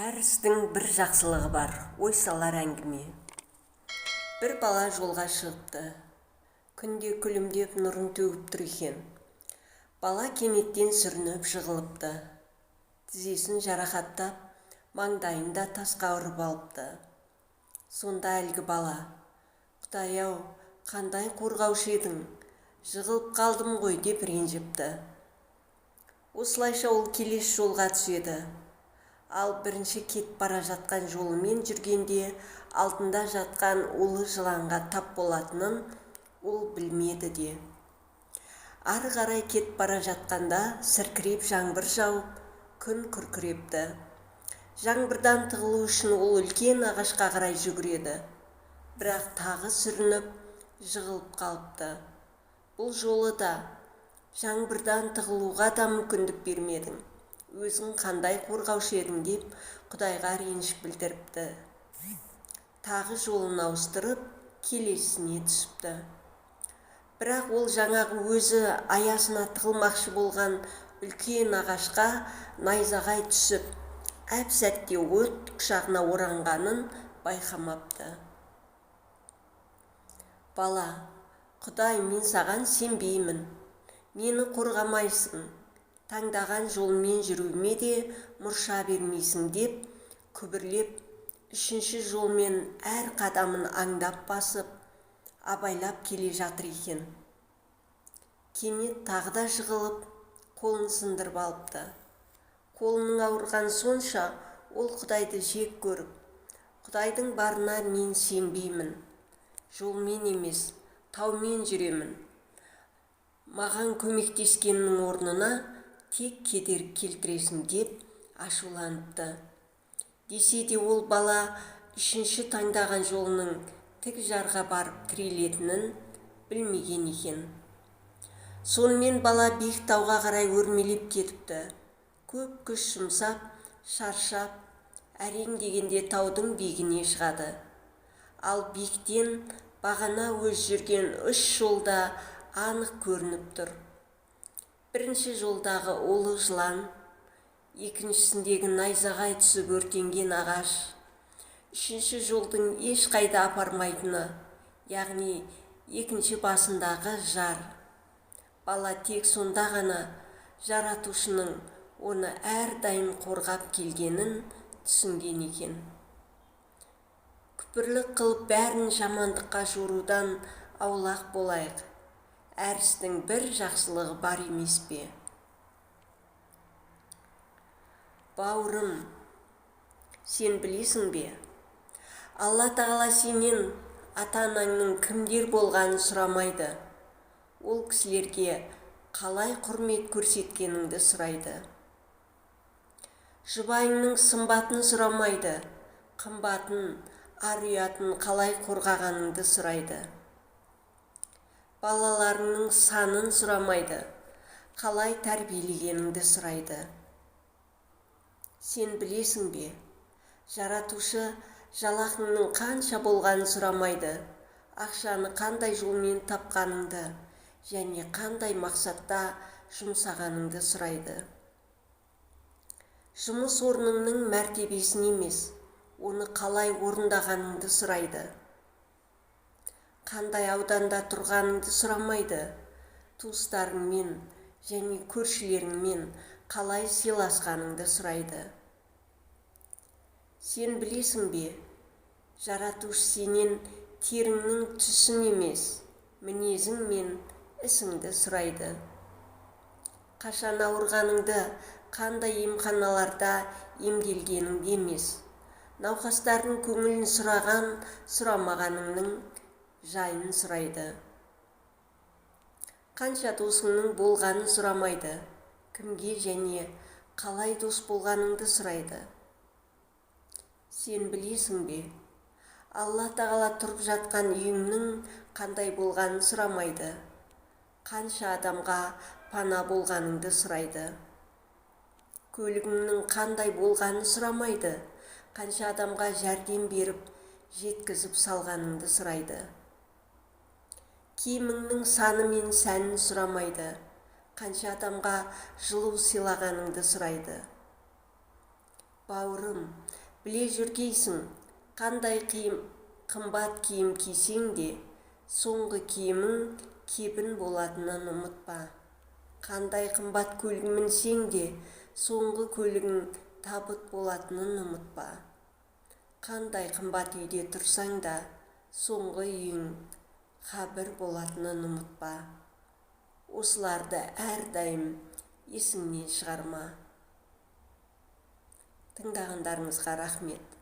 Әр істің бір жақсылығы бар, ой салар әңгіме. Бір бала жолға шығыпты. Күнде күлімдеп нұрын төгіп тұр екен. Бала кенеттен сүрініп жығылыпты. Тізесін жарақаттап, маңдайында тасқа ұрып алыпты. Сонда әлгі бала: «Құдай-ау, қандай қорғаушы едің, жығылып қалдым ғой» деп ренжіпті. Осылайша ол келесі жолға түседі. Ал бірінші кетіп бара жатқан жолымен жүргенде алдында жатқан улы жыланға тап болатынын ол білмеді де. Ары қарай кетіп бара жатқанда сіркіреп жаңбыр жауып, күн күркірепті. Жаңбырдан тығылу үшін ол үлкен ағашқа қарай жүгіреді. Бірақ тағы сүрініп, жығылып қалыпты. Бұл жолы да жаңбырдан тығылуға да мүмкіндік бермедің. Өзің қандай қорғаушы едің деп Құдайға реніш білдіріпті. Тағы жолын ауыстырып, келесіне түсіпті. Бірақ ол жаңағы өзі аясына тығылмақшы болған үлкен ағашқа найзағай түсіп, әп-сәтте от құшағына оранғанын байқамапты. Бала: «Құдай, мен саған сенбеймін, мені қорғамайсың, таңдаған жолмен жүруіме де мұрша бермейсің» деп күбірлеп, үшінші жолмен әр қадамын аңдап басып, абайлап келе жатыр екен. Кенет тағы да жығылып, қолын сындырып алыпты. Қолының ауырған сонша ол Құдайды жек көріп: «Құдайдың барына мен сенбеймін, жолмен емес, таумен жүремін. Маған көмектескеннің орнына тек кедергі келтіресің» деп ашуланыпты. Десе де ол бала үшінші таңдаған жолының тік жарға барып тірелетінін білмеген екен. Сонымен бала биік тауға қарай өрмелеп кетіпті. Көп күш жұмсап, шаршап, әрең дегенде таудың биігіне шығады. Ал биіктен бағана өз жүрген үш жолда анық көрініп тұр. Бірінші жолдағы улы жылан, екіншісіндегі найзағай түсіп өртенген ағаш, үшінші жолдың ешқайда апармайтыны, яғни екінші басындағы жар. Бала тек сонда ғана жаратушының оны әрдайым қорғап келгенін түсінген екен. Күпірлік қылып бәрін жамандыққа жорудан аулақ болайық. Әр істің бір жақсылығы бар емес пе? Бауырым, сен білесің бе? Алла Тағала сенен ата-анаңның кімдер болғанын сұрамайды. Ол кісілерге қалай құрмет көрсеткеніңді сұрайды. Жұбайыңның сымбатын сұрамайды, қымбатын, ар-ұятын қалай қорғағаныңды сұрайды. Балаларыңның санын сұрамайды, қалай тәрбиелегеніңді сұрайды. Сен білесің бе, жаратушы жалақыңның қанша болғанын сұрамайды, ақшаны қандай жолмен тапқаныңды және қандай мақсатта жұмсағаныңды сұрайды. Жұмыс орныңның мәртебесін емес, оны қалай орындағаныңды сұрайды. Қандай ауданда тұрғаныңды сұрамайды, туыстарыңмен және көршілеріңмен қалай сыйласқаныңды сұрайды. Сен білесің бе, жаратушы сенен теріңнің түсін емес, мінезің мен ісіңді сұрайды. Қашан ауырғаныңды, қандай емханаларда емделгеніңді емес, науқастардың көңілін сұрамағаныңның жайын сұрайды. Қанша досыңның болғанын сұрамайды, кімге және қалай дос болғаныңды сұрайды. Сен білесің бе, Алла Тағала тұрып жатқан үйіңнің қандай болғанын сұрамайды, қанша адамға пана болғаныңды сұрайды. Көлігіңнің қандай болғанын сұрамайды, қанша адамға жәрдем беріп, жеткізіп салғаныңды сұрайды. Киіміңнің саны мен сәнін сұрамайды, қанша адамға жылу сыйлағаныңды сұрайды. бауырым, біле жүргейсің, қандай қымбат киім кисең де, соңғы киімің кебін болатынын ұмытпа. Қандай қымбат көлік мінсең де, соңғы көлігің табыт болатынын ұмытпа. Қандай қымбат үйде тұрсаң да, соңғы үйің қабір болатынын ұмытпа. Осыларды әрдайым есіңнен шығарма. Тыңдағандарыңызға рахмет.